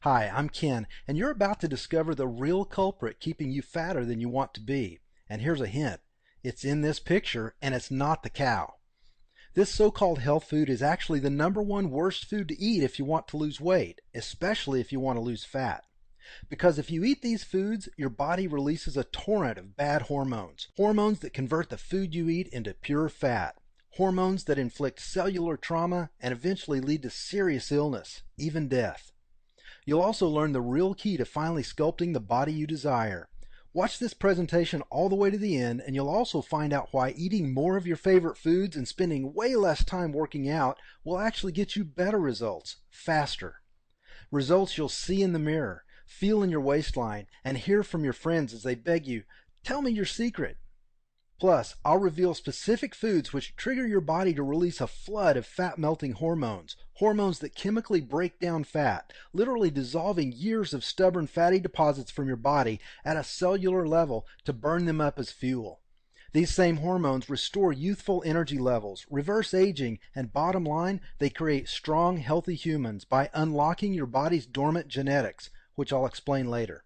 Hi, I'm Ken, and you're about to discover the real culprit keeping you fatter than you want to be. And here's a hint. It's in this picture, and it's not the cow. This so-called health food is actually the #1 worst food to eat if you want to lose weight, especially if you want to lose fat. Because if you eat these foods, your body releases a torrent of bad hormones. Hormones that convert the food you eat into pure fat. Hormones that inflict cellular trauma and eventually lead to serious illness, even death. You'll also learn the real key to finally sculpting the body you desire. Watch this presentation all the way to the end, and you'll also find out why eating more of your favorite foods and spending way less time working out will actually get you better results, faster. Results you'll see in the mirror, feel in your waistline, and hear from your friends as they beg you, "Tell me your secret." Plus, I'll reveal specific foods which trigger your body to release a flood of fat-melting hormones, hormones that chemically break down fat, literally dissolving years of stubborn fatty deposits from your body at a cellular level to burn them up as fuel. These same hormones restore youthful energy levels, reverse aging, and bottom line, they create strong, healthy humans by unlocking your body's dormant genetics, which I'll explain later.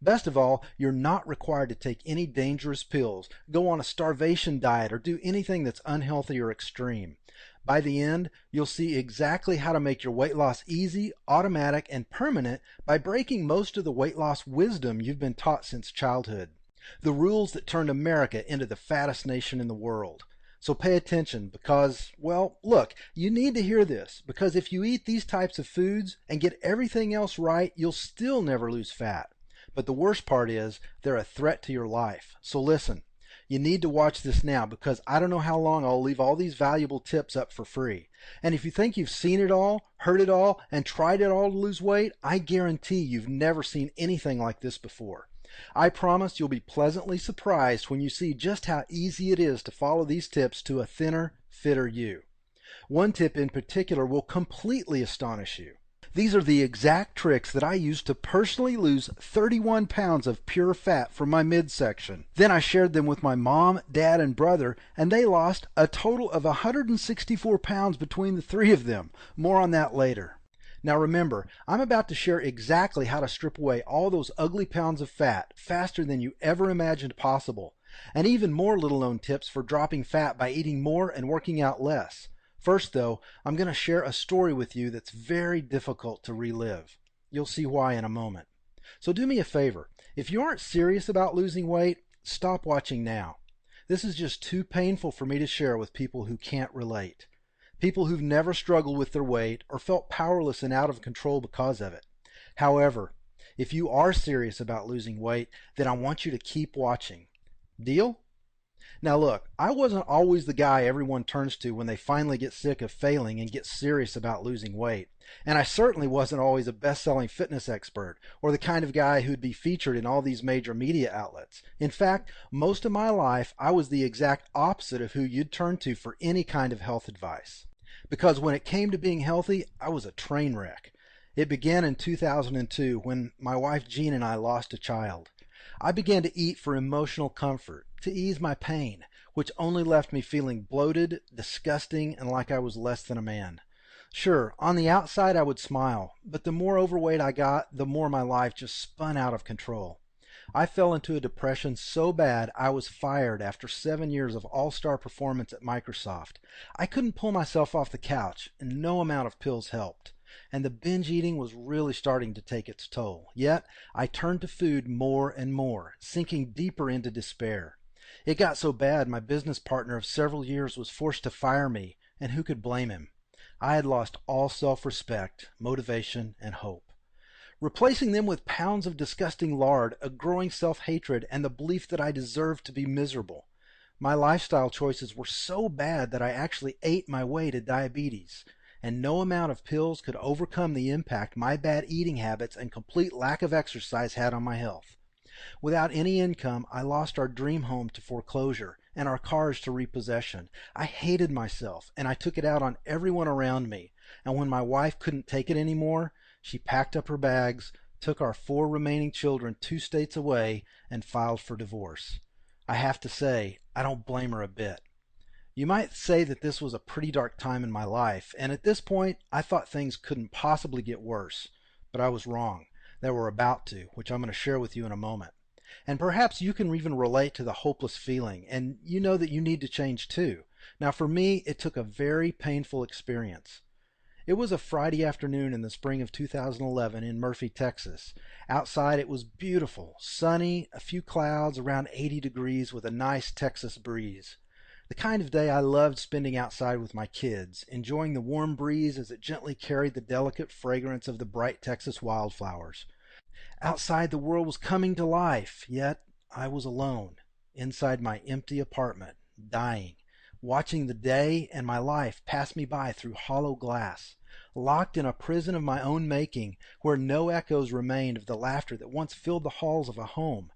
Best of all, you're not required to take any dangerous pills, go on a starvation diet, or do anything that's unhealthy or extreme. By the end, you'll see exactly how to make your weight loss easy, automatic, and permanent by breaking most of the weight loss wisdom you've been taught since childhood. The rules that turned America into the fattest nation in the world. So pay attention because, well, look, you need to hear this because if you eat these types of foods and get everything else right, you'll still never lose fat. But the worst part is they're a threat to your life. So listen, you need to watch this now because I don't know how long I'll leave all these valuable tips up for free. And if you think you've seen it all, heard it all, and tried it all to lose weight, I guarantee you've never seen anything like this before. I promise you'll be pleasantly surprised when you see just how easy it is to follow these tips to a thinner, fitter you. One tip in particular will completely astonish you. These are the exact tricks that I used to personally lose 31 pounds of pure fat from my midsection. Then I shared them with my mom, dad, and brother, and they lost a total of 164 pounds between the three of them. More on that later. Now remember, I'm about to share exactly how to strip away all those ugly pounds of fat faster than you ever imagined possible, and even more little-known tips for dropping fat by eating more and working out less. First, though, I'm going to share a story with you that's very difficult to relive. You'll see why in a moment. So do me a favor. If you aren't serious about losing weight, stop watching now. This is just too painful for me to share with people who can't relate. People who've never struggled with their weight or felt powerless and out of control because of it. However, if you are serious about losing weight, then I want you to keep watching. Deal? Now look, I wasn't always the guy everyone turns to when they finally get sick of failing and get serious about losing weight. And I certainly wasn't always a best-selling fitness expert or the kind of guy who'd be featured in all these major media outlets. In fact, most of my life I was the exact opposite of who you'd turn to for any kind of health advice. Because when it came to being healthy, I was a train wreck. It began in 2002 when my wife Jean and I lost a child. I began to eat for emotional comfort, to ease my pain, which only left me feeling bloated, disgusting, and like I was less than a man. Sure, on the outside I would smile, but the more overweight I got, the more my life just spun out of control. I fell into a depression so bad I was fired after 7 years of all-star performance at Microsoft. I couldn't pull myself off the couch, and no amount of pills helped. And the binge eating was really starting to take its toll. Yet, I turned to food more and more, sinking deeper into despair. It got so bad my business partner of several years was forced to fire me, and who could blame him? I had lost all self-respect, motivation, and hope. Replacing them with pounds of disgusting lard, a growing self-hatred, and the belief that I deserved to be miserable. My lifestyle choices were so bad that I actually ate my way to diabetes. And no amount of pills could overcome the impact my bad eating habits and complete lack of exercise had on my health. Without any income, I lost our dream home to foreclosure and our cars to repossession. I hated myself, and I took it out on everyone around me. And when my wife couldn't take it anymore, she packed up her bags, took our 4 remaining children 2 states away, and filed for divorce. I have to say, I don't blame her a bit. You might say that this was a pretty dark time in my life, and at this point, I thought things couldn't possibly get worse. But I was wrong. They were about to, which I'm going to share with you in a moment. And perhaps you can even relate to the hopeless feeling, and you know that you need to change too. Now, for me, it took a very painful experience. It was a Friday afternoon in the spring of 2011 in Murphy, Texas. Outside it was beautiful, sunny, a few clouds, around 80 degrees with a nice Texas breeze. The kind of day I loved spending outside with my kids, enjoying the warm breeze as it gently carried the delicate fragrance of the bright Texas wildflowers. Outside the world was coming to life, yet I was alone, inside my empty apartment, dying, watching the day and my life pass me by through hollow glass, locked in a prison of my own making where no echoes remained of the laughter that once filled the halls of a home.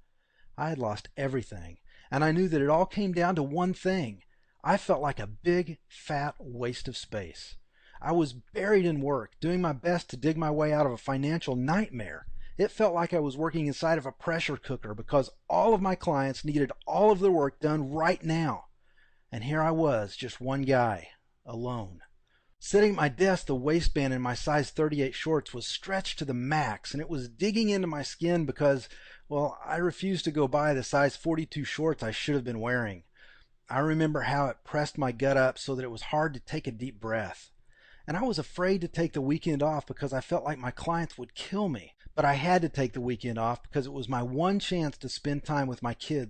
I had lost everything, and I knew that it all came down to one thing. I felt like a big, fat waste of space. I was buried in work, doing my best to dig my way out of a financial nightmare. It felt like I was working inside of a pressure cooker because all of my clients needed all of their work done right now. And here I was, just one guy, alone. Sitting at my desk, the waistband in my size 38 shorts was stretched to the max, and it was digging into my skin because, well, I refused to go buy the size 42 shorts I should have been wearing. I remember how it pressed my gut up so that it was hard to take a deep breath. And I was afraid to take the weekend off because I felt like my clients would kill me. But I had to take the weekend off because it was my one chance to spend time with my kids.